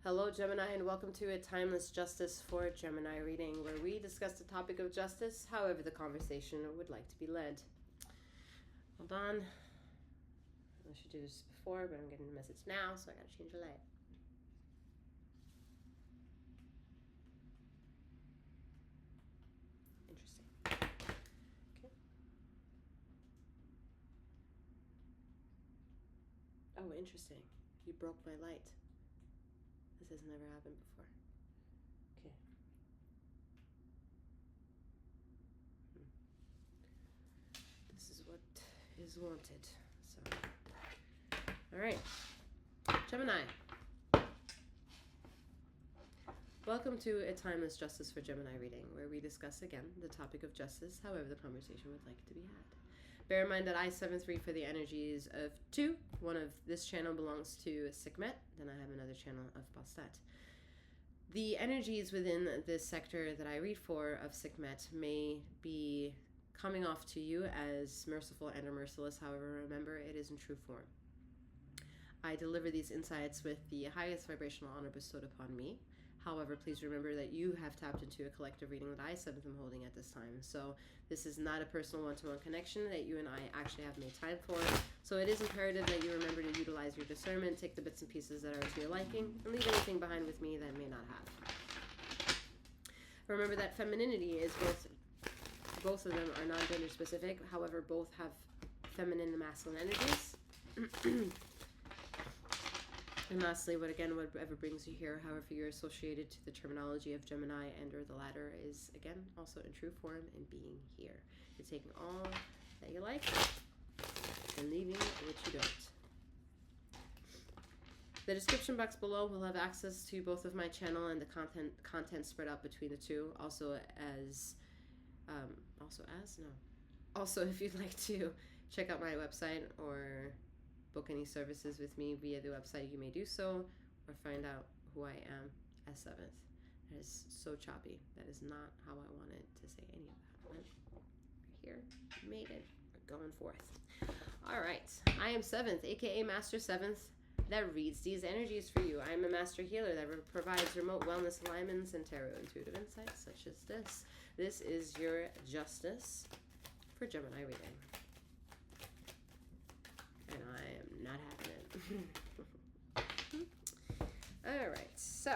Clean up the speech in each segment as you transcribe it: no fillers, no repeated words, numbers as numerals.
Hello, Gemini, and welcome to a Timeless Justice for Gemini reading, where we discuss the topic of justice, however the conversation would like to be led. Hold on. I should do this before, but I'm getting the message now, so I gotta change the light. Interesting. Okay. Oh, interesting. You broke my light. This has never happened before. Okay. This is what is wanted. So, all right. Gemini. Welcome to a Timeless Justice for Gemini reading, where we discuss again the topic of justice, however the conversation would like to be had. Bear in mind that I 7-3 for the energies of 2. One of this channel belongs to Sekhmet, then I have another channel of Bastet. The energies within this sector that I read for of Sekhmet may be coming off to you as merciful and or merciless. However, remember, it is in true form. I deliver these insights with the highest vibrational honor bestowed upon me. However, please remember that you have tapped into a collective reading that I 7th am holding at this time. So this is not a personal one-to-one connection that you and I actually have made time for. So it is imperative that you remember to utilize your discernment, take the bits and pieces that are to your liking, and leave anything behind with me that may not have. Remember that femininity is both of them are non-gender specific. However, both have feminine and masculine energies. And lastly, whatever brings you here, however you're associated to the terminology of Gemini and or the latter is, again, also in true form and being here. You're taking all that you like and leaving what you don't. The description box below will have access to both of my channel and the content spread out between the two. Also, if you'd like to check out my website or book any services with me via the website, you may do so, or find out who I am as 7th. That is so choppy. That is not how I wanted to say any of that. But we're here, we made it, we're going forth. All right, I am 7th, aka Master 7th, that reads these energies for you. I am a master healer that provides remote wellness alignments and tarot intuitive insights such as this. This is your justice for Gemini reading. And I am not having it. All right, so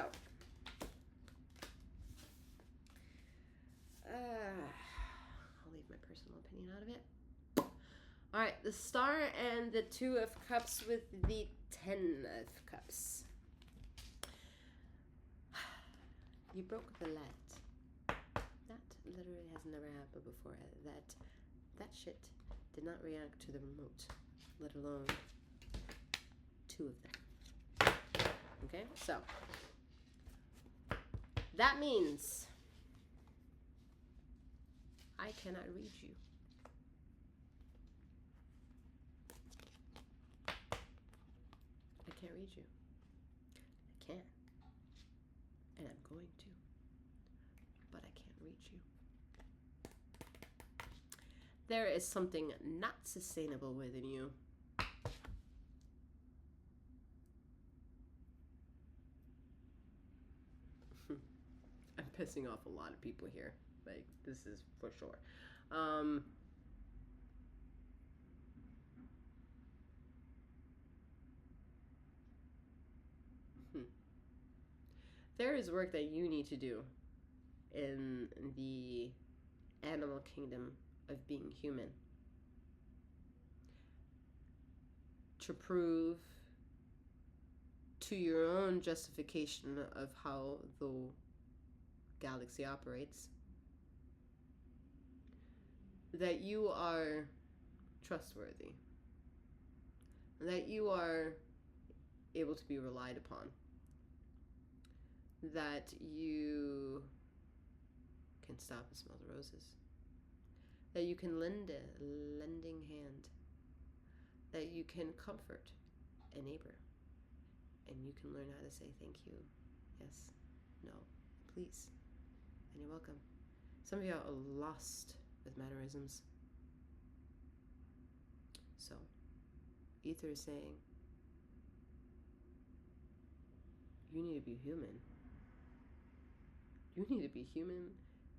I'll leave my personal opinion out of it. All right, the Star and the 2 of Cups with the 10 of Cups. You broke the light. That literally has never happened before. That shit did not react to the remote, let alone 2 of them. Okay, so that means I cannot read you. I can't read you. I can. And I'm going to. But I can't read you. There is something not sustainable within you. I'm pissing off a lot of people here. Like, this is for sure. There is work that you need to do in the animal kingdom of being human to prove to your own justification of how the galaxy operates that you are trustworthy, that you are able to be relied upon, that you can stop and smell the roses, that you can lend a lending hand, that you can comfort a neighbor, and you can learn how to say thank you, yes, no, please, and you're welcome. Some of you are lost with mannerisms. So, Ether is saying, You need to be human. You need to be human,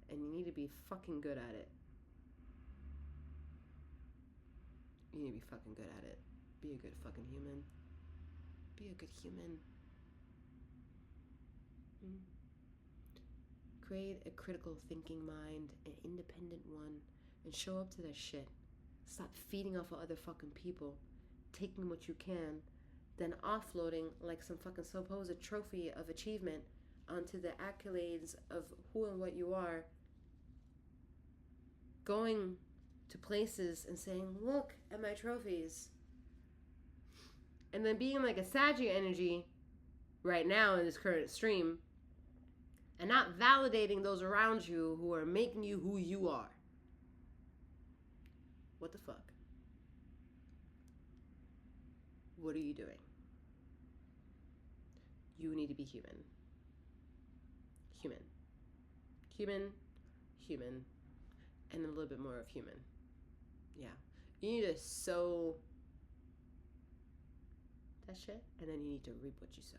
and you need to be fucking good at it. You need to be fucking good at it. Be a good fucking human. Be a good human. Create a critical thinking mind, an independent one, and show up to that shit. Stop feeding off of other fucking people, taking what you can, then offloading like some fucking supposed trophy of achievement onto the accolades of who and what you are. Going to places and saying, look at my trophies. And then being like a Saggy energy right now in this current stream and not validating those around you who are making you who you are. What the fuck? What are you doing? You need to be human. Human. Human. Human. And a little bit more of human. Yeah. You need to sow that shit, and then you need to reap what you sow.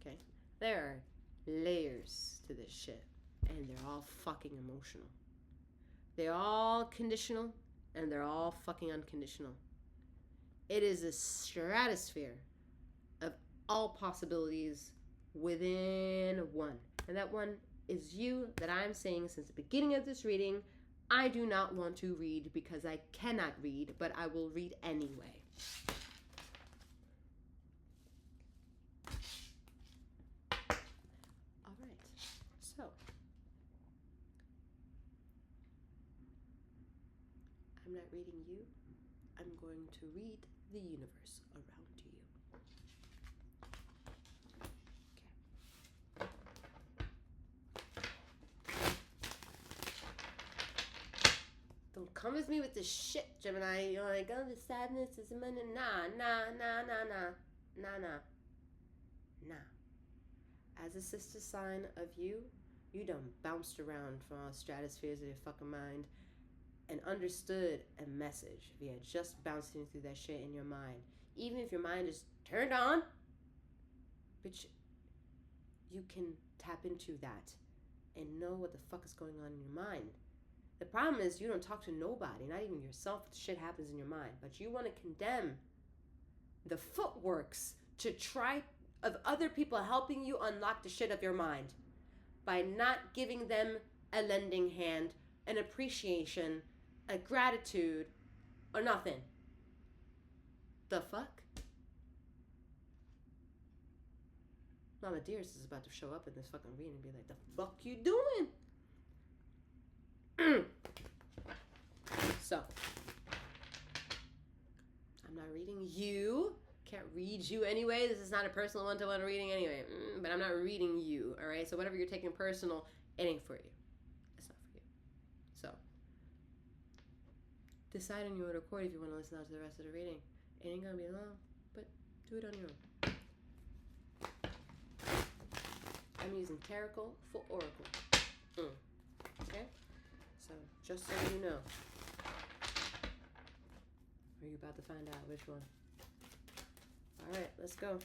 Okay? There are layers to this shit, and they're all fucking emotional. They're all conditional, and they're all fucking unconditional. It is a stratosphere of all possibilities within one. And that one is you that I'm saying since the beginning of this reading, I do not want to read because I cannot read, but I will read anyway. All right. So, I'm not reading you. I'm going to read the universe around you. Okay. Don't come with me with this shit, Gemini. You're like, oh, the sadness is a minute. Nah. As a sister sign of you, you done bounced around from all stratospheres of your fucking mind and understood a message via just bouncing through that shit in your mind. Even if your mind is turned on, bitch, you can tap into that and know what the fuck is going on in your mind. The problem is you don't talk to nobody, not even yourself. Shit happens in your mind, but you want to condemn the footworks to try of other people helping you unlock the shit of your mind by not giving them a lending hand, an appreciation, a gratitude, or nothing. The fuck? Mama Dearest is about to show up in this fucking reading and be like, the fuck you doing? So, I'm not reading you. Can't read you anyway. This is not a personal one-to-one reading anyway. But I'm not reading you, all right? So whatever you're taking personal, it ain't for you. It's not for you. So, decide on your own accord if you want to listen out to the rest of the reading. It ain't gonna be long, but do it on your own. I'm using Tarot for Oracle. Okay? So, just so you know. Are you about to find out which one? Alright, let's go.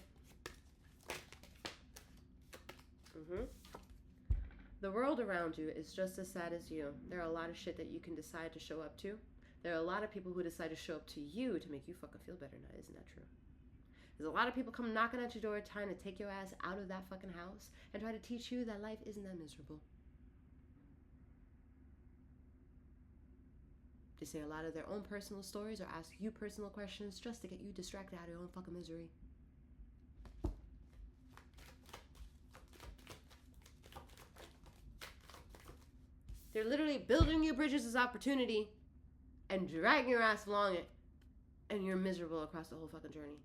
The world around you is just as sad as you. There are a lot of shit that you can decide to show up to. There are a lot of people who decide to show up to you to make you fucking feel better now. Isn't that true? There's a lot of people come knocking at your door trying to take your ass out of that fucking house and try to teach you that life isn't that miserable. They say a lot of their own personal stories or ask you personal questions just to get you distracted out of your own fucking misery. They're literally building you bridges as opportunity and dragging your ass along it, and you're miserable across the whole fucking journey.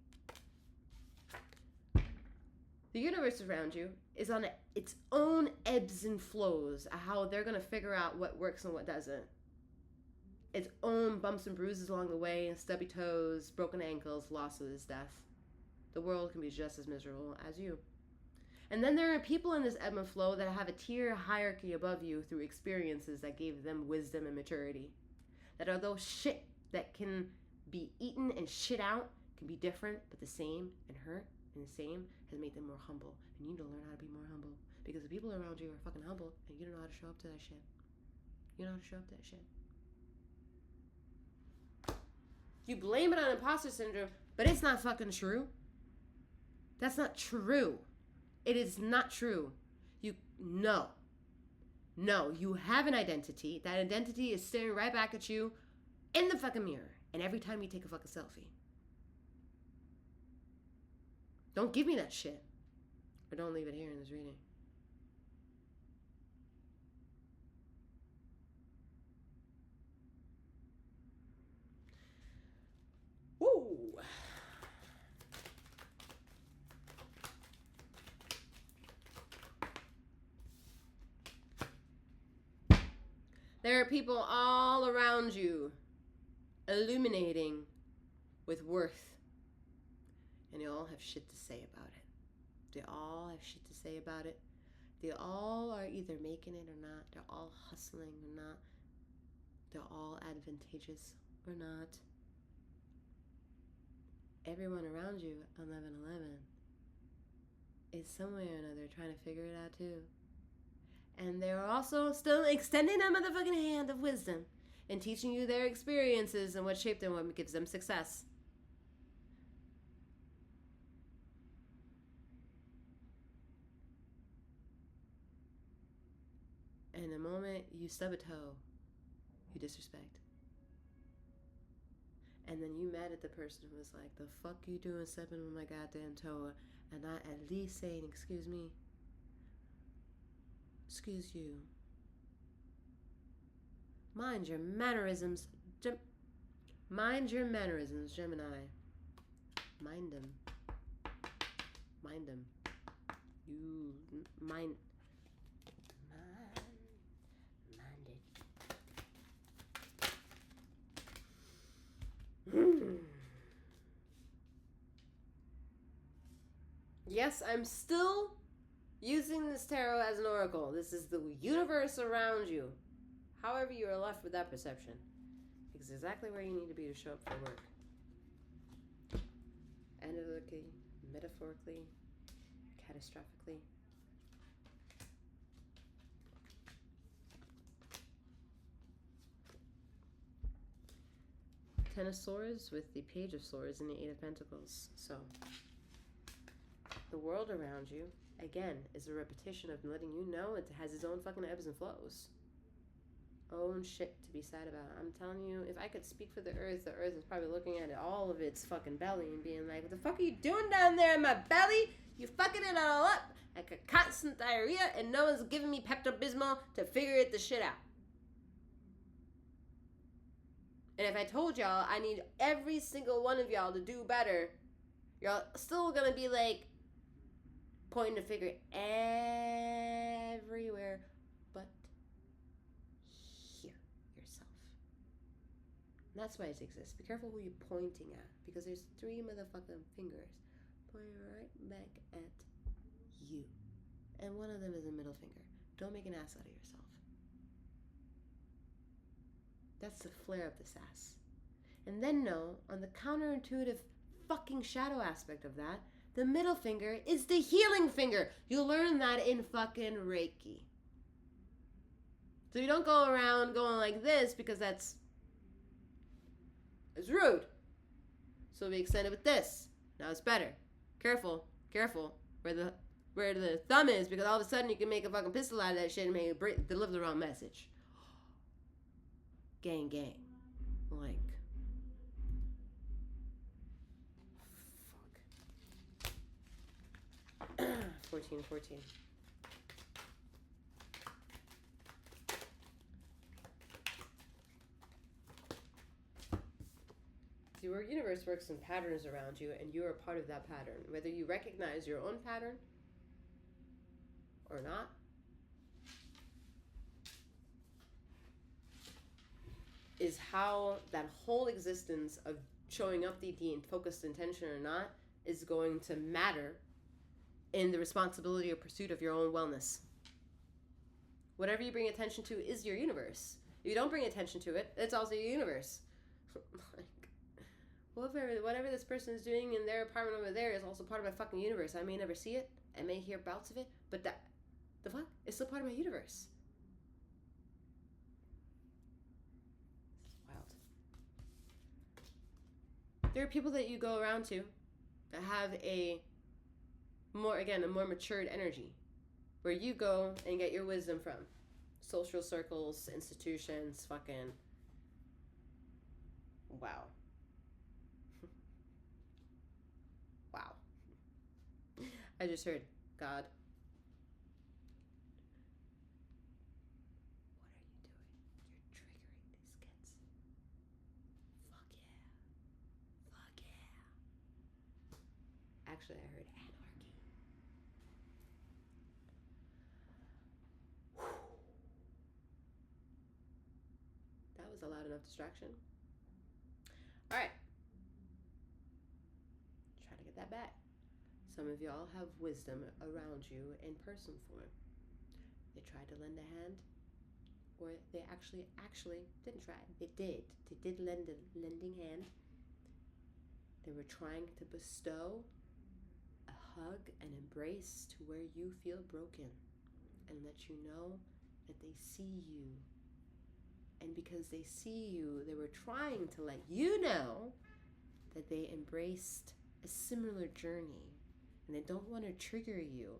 The universe around you is on its own ebbs and flows of how they're going to figure out what works and what doesn't. Its own bumps and bruises along the way, and stubby toes, broken ankles, losses, death. The world can be just as miserable as you. And then there are people in this ebb and flow that have a tier hierarchy above you through experiences that gave them wisdom and maturity. That although shit that can be eaten and shit out can be different, but the same and hurt and the same, has made them more humble. And you need to learn how to be more humble. Because the people around you are fucking humble and you don't know how to show up to that shit. You don't know how to show up to that shit. You blame it on imposter syndrome, but it's not fucking true. That's not true. It is not true. No, you have an identity. That identity is staring right back at you in the fucking mirror. And every time you take a fucking selfie. Don't give me that shit. Or don't leave it here in this reading. Woo! There are people all around you illuminating with worth. And they all have shit to say about it. They all have shit to say about it. They all are either making it or not. They're all hustling or not. They're all advantageous or not. Everyone around you, 1111, is some way or another trying to figure it out too. And they're also still extending that motherfucking hand of wisdom and teaching you their experiences and what shaped them, what gives them success. And the moment you stub a toe, you disrespect. And then you mad at the person who was like, the fuck you doing stepping on my goddamn toe? And not at least saying, excuse me. Excuse you. Mind your mannerisms. Mind your mannerisms, Gemini. Mind them. Mind them. You mind. Yes, I'm still using this tarot as an oracle. This is the universe around you. However, you are left with that perception. It's exactly where you need to be to show up for work. Analytically, metaphorically, catastrophically. Ten of Swords with the Page of Swords and the Eight of Pentacles. So, the world around you, again, is a repetition of letting you know it has its own fucking ebbs and flows. Own shit to be sad about. I'm telling you, if I could speak for the earth is probably looking at it, all of its fucking belly and being like, what the fuck are you doing down there in my belly? You fucking it all up like a constant diarrhea and no one's giving me Pepto-Bismol to figure it the shit out. And if I told y'all I need every single one of y'all to do better, y'all still gonna be like pointing the finger everywhere but here, yourself. And that's why it exists. Be careful who you're pointing at, because there's 3 motherfucking fingers pointing right back at you. And one of them is a middle finger. Don't make an ass out of yourself. That's the flare of this ass. And then know, on the counterintuitive fucking shadow aspect of that, the middle finger is the healing finger. You'll learn that in fucking Reiki. So you don't go around going like this because it's rude. So we extend it with this. Now it's better. Careful, careful where the thumb is, because all of a sudden you can make a fucking pistol out of that shit and make it deliver the wrong message. Gang, gang. Like. 14. Your universe works in patterns around you, and you are part of that pattern. Whether you recognize your own pattern or not, is how that whole existence of showing up the focused intention or not is going to matter in the responsibility or pursuit of your own wellness. Whatever you bring attention to is your universe. If you don't bring attention to it, it's also your universe. Like, whatever this person is doing in their apartment over there is also part of my fucking universe. I may never see it, I may hear bouts of it, but the fuck? It's still part of my universe. It's wild. There are people that you go around to that have a more matured energy, where you go and get your wisdom from. Social circles, institutions, fucking wow. Wow. I just heard God. What are you doing? You're triggering these kids. Fuck yeah. Fuck yeah. Actually, I heard anarchy. Whew. That was a loud enough distraction. All right. Try to get that back. Some of y'all have wisdom around you in person form. They tried to lend a hand, or they actually didn't try. They did lend a lending hand. They were trying to bestow a hug and embrace to where you feel broken, and let you know that they see you. And because they see you, they were trying to let you know that they embraced a similar journey. And they don't want to trigger you.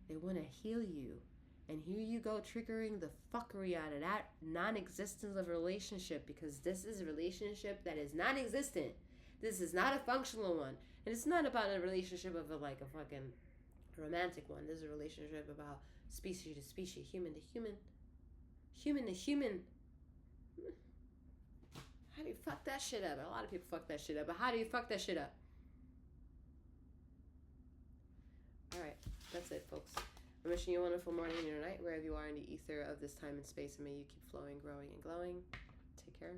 They want to heal you. And here you go, triggering the fuckery out of that non-existence of a relationship, because this is a relationship that is non-existent. This is not a functional one. And it's not about a relationship of a fucking romantic one. This is a relationship about species to species, human to human. Human to human. How do you fuck that shit up? A lot of people fuck that shit up, but how do you fuck that shit up? Alright, that's it, folks. I'm wishing you a wonderful morning and night, wherever you are in the ether of this time and space, and may you keep flowing, growing, and glowing. Take care.